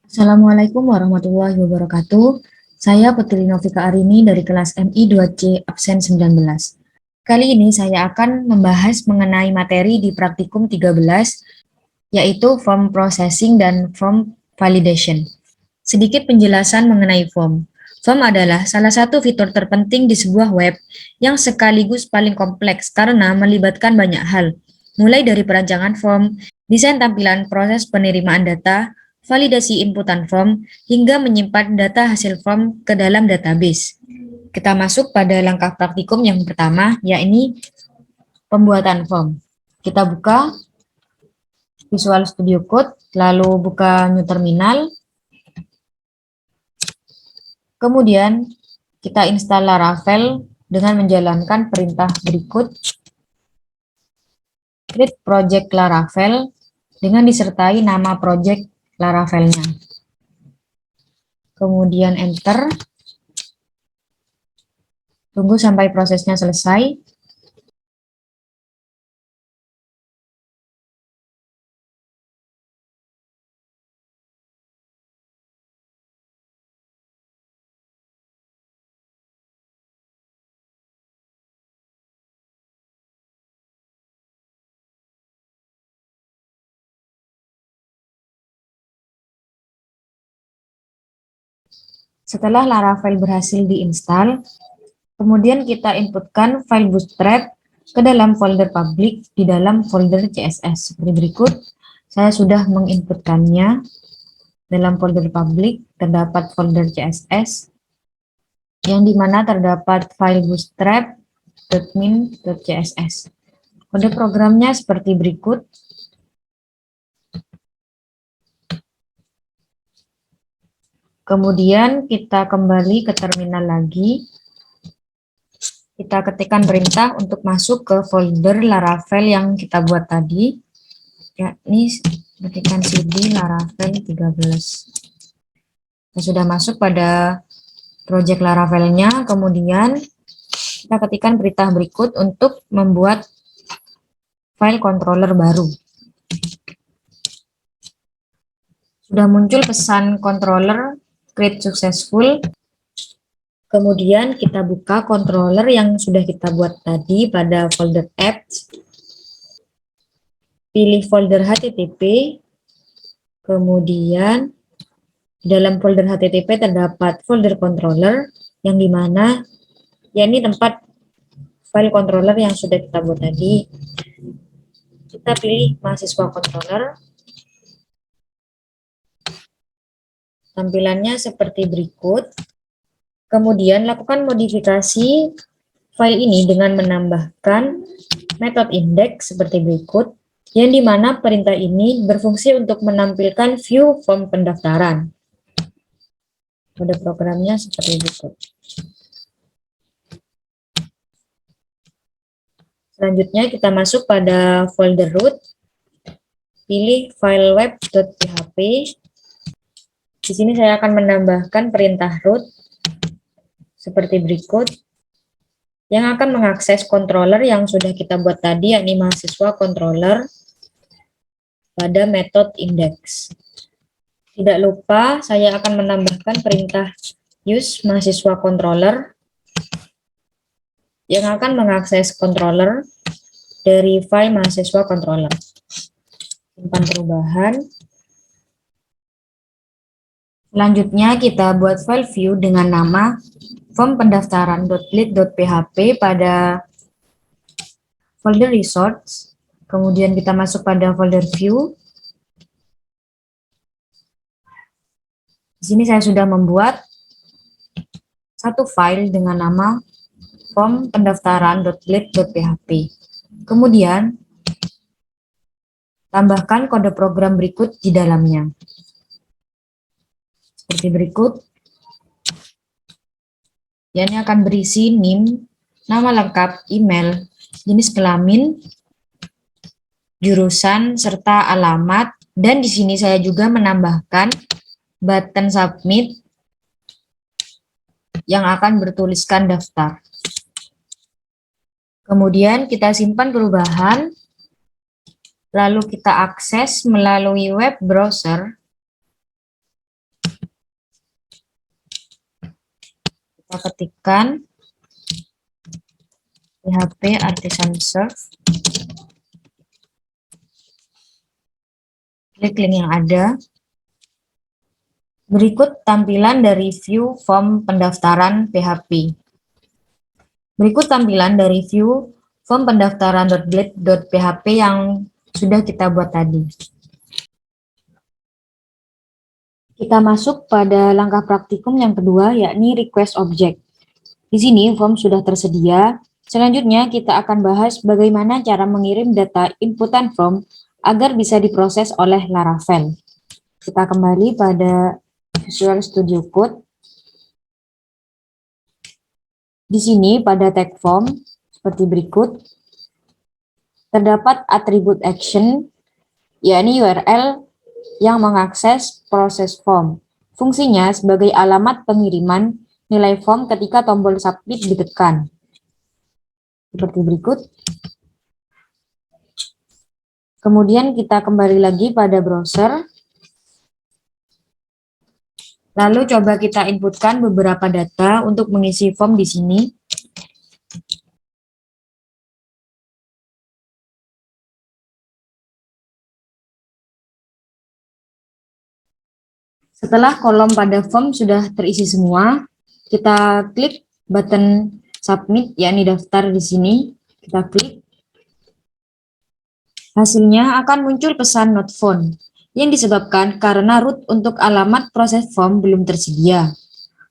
Assalamualaikum warahmatullahi wabarakatuh. Saya Putri Novika Arini dari kelas MI 2C absen 19. Kali ini saya akan membahas mengenai materi di praktikum 13, yaitu form processing dan form validation. Sedikit penjelasan mengenai form. Form adalah salah satu fitur terpenting di sebuah web yang sekaligus paling kompleks karena melibatkan banyak hal, mulai dari perancangan form, desain tampilan, proses penerimaan data, validasi inputan form, hingga menyimpan data hasil form ke dalam database. Kita masuk pada langkah praktikum yang pertama, yakni pembuatan form. Kita buka Visual Studio Code, lalu buka New Terminal, kemudian kita install Laravel dengan menjalankan perintah berikut: create project Laravel dengan disertai nama project Laravelnya. Kemudian enter, tunggu sampai prosesnya selesai. Setelah Laravel berhasil diinstal, kemudian kita inputkan file bootstrap ke dalam folder public di dalam folder CSS. Seperti berikut, saya sudah menginputkannya. Dalam folder public terdapat folder CSS, yang dimana terdapat file bootstrap.min.css. Kode programnya seperti berikut. Kemudian kita kembali ke terminal lagi. Kita ketikkan perintah untuk masuk ke folder Laravel yang kita buat tadi, yakni ketikkan cd Laravel 13. Kita sudah masuk pada project Laravelnya, kemudian kita ketikkan perintah berikut untuk membuat file controller baru. Sudah muncul pesan controller create successful. Kemudian kita buka controller yang sudah kita buat tadi pada folder apps. Pilih folder HTTP. Kemudian dalam folder HTTP terdapat folder controller yang dimana yakni tempat file controller yang sudah kita buat tadi. Kita pilih mahasiswa controller. Tampilannya seperti berikut. Kemudian lakukan modifikasi file ini dengan menambahkan metode index seperti berikut, yang dimana perintah ini berfungsi untuk menampilkan view form pendaftaran. Kode programnya seperti berikut. Selanjutnya kita masuk pada folder root, pilih file web.php. Di sini saya akan menambahkan perintah root seperti berikut, yang akan mengakses controller yang sudah kita buat tadi, yakni mahasiswa controller pada metode index. Tidak lupa saya akan menambahkan perintah use mahasiswa controller yang akan mengakses controller dari file mahasiswa controller. Simpan perubahan. Selanjutnya kita buat file view dengan nama form pendaftaran.lit.php pada folder resource. Kemudian kita masuk pada folder view. Di sini saya sudah membuat satu file dengan nama form pendaftaran.lit.php. Kemudian tambahkan kode program berikut di dalamnya. Seperti berikut. Yang akan berisi NIM, nama lengkap, email, jenis kelamin, jurusan, serta alamat. Dan di sini saya juga menambahkan button submit yang akan bertuliskan daftar. Kemudian kita simpan perubahan, lalu kita akses melalui web browser Kita ketikkan PHP Artisan Serve. Klik link yang ada. Berikut tampilan dari view form pendaftaran PHP. Berikut tampilan dari view form pendaftaran .blade.php yang sudah kita buat tadi. Kita masuk pada langkah praktikum yang kedua, yakni request object. Di sini form sudah tersedia. Selanjutnya kita akan bahas bagaimana cara mengirim data inputan form agar bisa diproses oleh Laravel. Kita kembali pada Visual Studio Code. Di sini pada tag form seperti berikut. Terdapat atribut action, yakni URL yang mengakses proses form. Fungsinya sebagai alamat pengiriman nilai form ketika tombol submit ditekan. Seperti berikut. Kemudian kita kembali lagi pada browser. Lalu coba kita inputkan beberapa data untuk mengisi form di sini. Setelah kolom pada form sudah terisi semua, kita klik button submit, yakni daftar di sini. Kita klik. Hasilnya akan muncul pesan not found, yang disebabkan karena root untuk alamat proses form belum tersedia.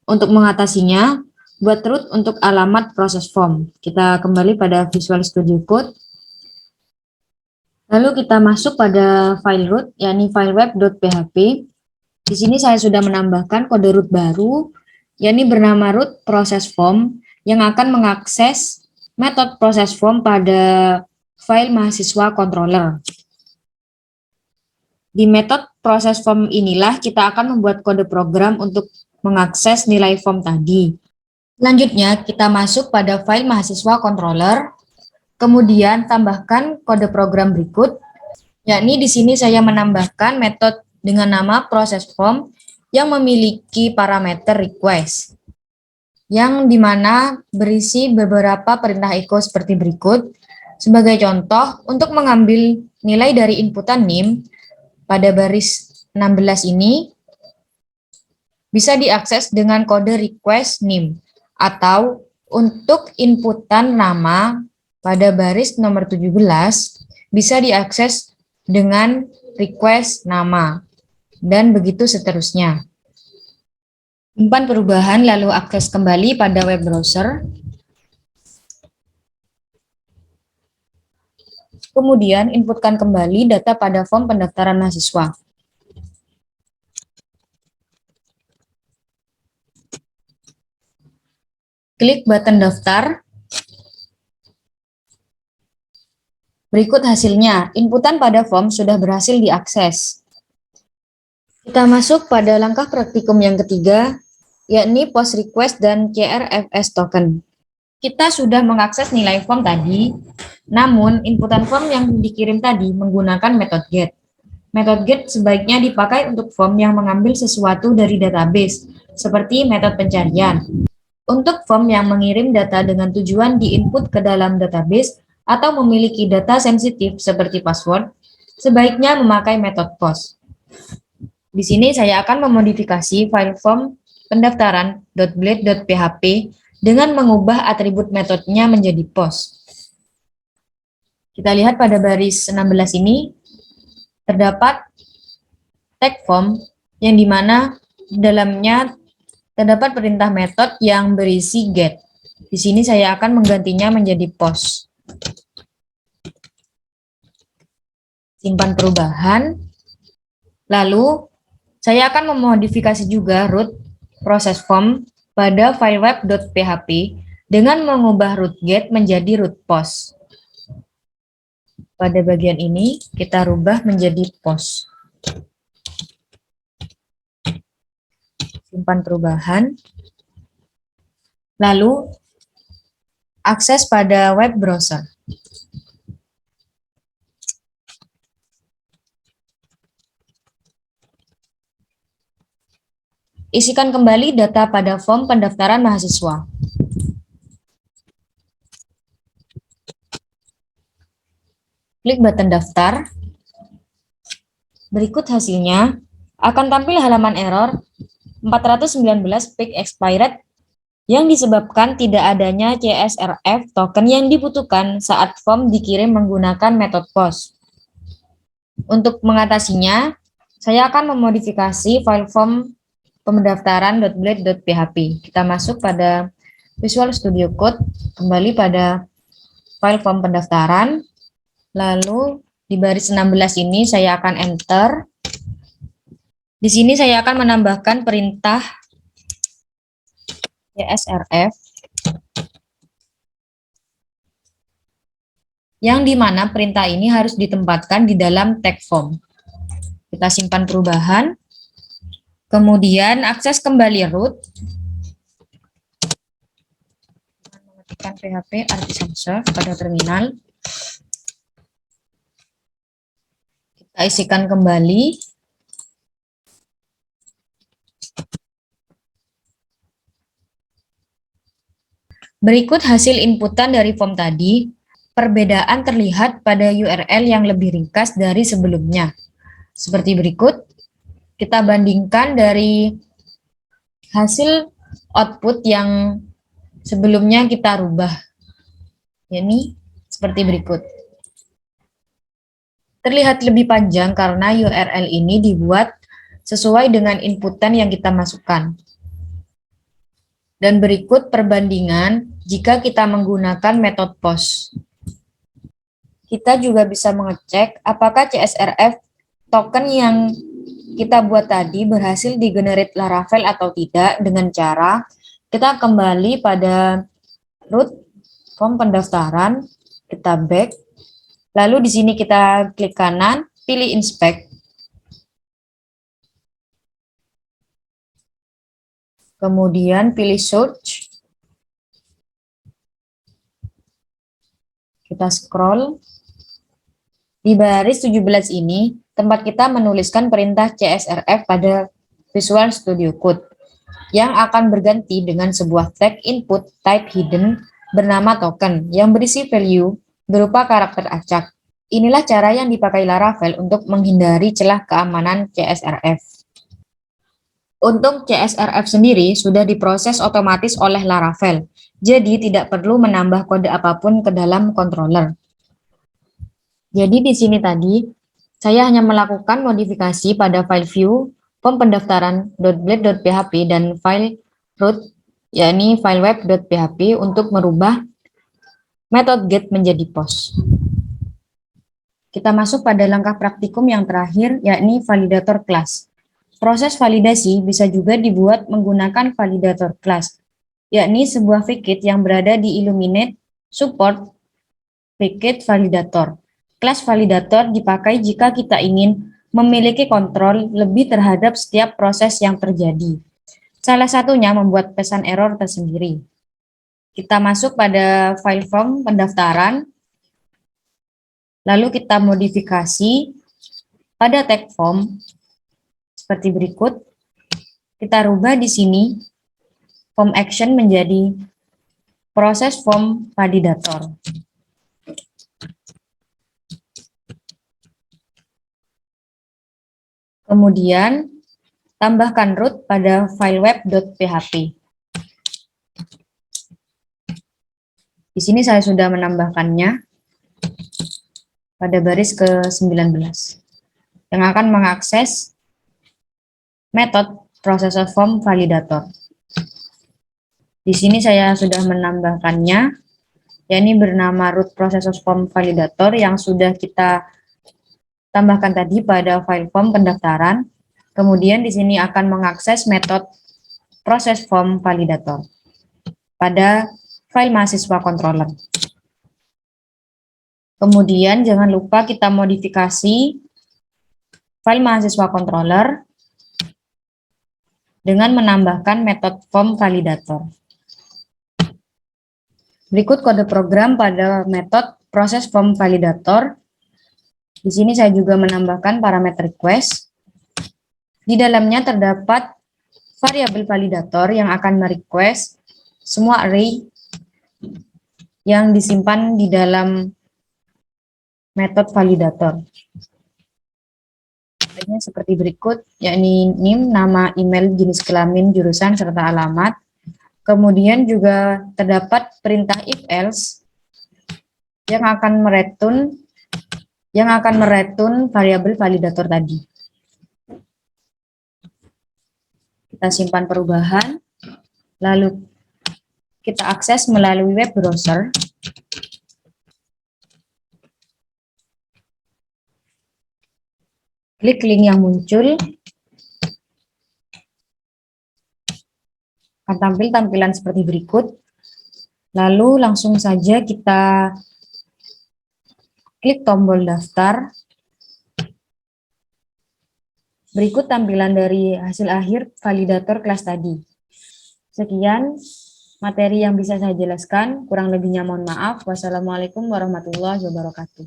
Untuk mengatasinya, buat root untuk alamat proses form. Kita kembali pada Visual Studio Code. Lalu kita masuk pada file root, yakni file web.php. Di sini saya sudah menambahkan kode root baru, yakni bernama root process form, yang akan mengakses metode proses form pada file mahasiswa controller. Di metode proses form inilah kita akan membuat kode program untuk mengakses nilai form tadi. Selanjutnya kita masuk pada file mahasiswa controller, kemudian tambahkan kode program berikut, yakni di sini saya menambahkan metode dengan nama proses form yang memiliki parameter request, yang dimana berisi beberapa perintah echo seperti berikut. Sebagai contoh, untuk mengambil nilai dari inputan NIM pada baris 16 ini bisa diakses dengan kode request NIM, atau untuk inputan nama pada baris nomor 17 bisa diakses dengan request nama, dan begitu seterusnya. Simpan perubahan lalu akses kembali pada web browser. Kemudian inputkan kembali data pada form pendaftaran mahasiswa. Klik button daftar. Berikut hasilnya, inputan pada form sudah berhasil diakses. Kita masuk pada langkah praktikum yang ketiga, yakni post request dan CRFS token. Kita sudah mengakses nilai form tadi, namun inputan form yang dikirim tadi menggunakan metode get. Metode get sebaiknya dipakai untuk form yang mengambil sesuatu dari database, seperti metode pencarian. Untuk form yang mengirim data dengan tujuan diinput ke dalam database atau memiliki data sensitif seperti password, sebaiknya memakai metode post. Di sini saya akan memodifikasi file form pendaftaran .blade.php dengan mengubah atribut metodenya menjadi post. Kita lihat pada baris 16 ini terdapat tag form yang dimana di dalamnya terdapat perintah metode yang berisi get. Di sini saya akan menggantinya menjadi post. Simpan perubahan. Lalu saya akan memodifikasi juga root proses form pada file web.php dengan mengubah root get menjadi root post. Pada bagian ini kita rubah menjadi post. Simpan perubahan. Lalu akses pada web browser. Isikan kembali data pada form pendaftaran mahasiswa. Klik button daftar. Berikut hasilnya. Akan tampil halaman error 419 peak expired yang disebabkan tidak adanya CSRF token yang dibutuhkan saat form dikirim menggunakan metode POS. Untuk mengatasinya, saya akan memodifikasi file form pendaftaran.blade.php. Kita masuk pada Visual Studio Code, kembali pada file form pendaftaran, lalu di baris 16 ini saya akan enter. Di sini saya akan menambahkan perintah CSRF yang dimana perintah ini harus ditempatkan di dalam tag form. Kita simpan perubahan, kemudian akses kembali root, mengetikkan php artisan serve pada terminal, kita isikan kembali. Berikut hasil inputan dari form tadi. Perbedaan terlihat pada URL yang lebih ringkas dari sebelumnya. Seperti berikut, kita bandingkan dari hasil output yang sebelumnya kita rubah. Ini seperti berikut. Terlihat lebih panjang karena URL ini dibuat sesuai dengan inputan yang kita masukkan. Dan berikut perbandingan jika kita menggunakan metode POS. Kita juga bisa mengecek apakah CSRF token yang kita buat tadi berhasil di-generate Laravel atau tidak dengan cara kita kembali pada root form pendaftaran, kita back, lalu di sini kita klik kanan, pilih inspect, kemudian pilih search, kita scroll. Di baris 17 ini, tempat kita menuliskan perintah CSRF pada Visual Studio Code yang akan berganti dengan sebuah tag input type hidden bernama token yang berisi value berupa karakter acak. Inilah cara yang dipakai Laravel untuk menghindari celah keamanan CSRF. Untuk CSRF sendiri sudah diproses otomatis oleh Laravel, jadi tidak perlu menambah kode apapun ke dalam controller. Jadi di sini tadi, saya hanya melakukan modifikasi pada file view, form pendaftaran .blade.php dan file root, yakni file web.php untuk merubah metode get menjadi POS. Kita masuk pada langkah praktikum yang terakhir, yakni validator class. Proses validasi bisa juga dibuat menggunakan validator class, yakni sebuah widget yang berada di Illuminate Support Widget Validator. Kelas validator dipakai jika kita ingin memiliki kontrol lebih terhadap setiap proses yang terjadi. Salah satunya membuat pesan error tersendiri. Kita masuk pada file form pendaftaran, lalu kita modifikasi pada tag form seperti berikut. Kita rubah di sini form action menjadi proses form validator. Kemudian, tambahkan root pada file web.php. Di sini saya sudah menambahkannya pada baris ke-19 yang akan mengakses metode processor form validator. Di sini saya sudah menambahkannya, yakni bernama root processor form validator yang sudah kita tambahkan tadi pada file form pendaftaran. Kemudian di sini akan mengakses metode proses form validator pada file mahasiswa controller. Kemudian jangan lupa kita modifikasi file mahasiswa controller dengan menambahkan metode form validator. Berikut kode program pada metode proses form validator. Di sini saya juga menambahkan parameter request. Di dalamnya terdapat variabel validator yang akan merequest semua array yang disimpan di dalam metode validator. Contohnya seperti berikut, yakni NIM, nama, email, jenis kelamin, jurusan, serta alamat. Kemudian juga terdapat perintah if else yang akan mereturn variabel validator tadi. Kita simpan perubahan, lalu kita akses melalui web browser. Klik link yang muncul, akan tampil tampilan seperti berikut. Lalu langsung saja kita klik tombol daftar. Berikut tampilan dari hasil akhir validator kelas tadi. Sekian materi yang bisa saya jelaskan. Kurang lebihnya mohon maaf. Wassalamualaikum warahmatullahi wabarakatuh.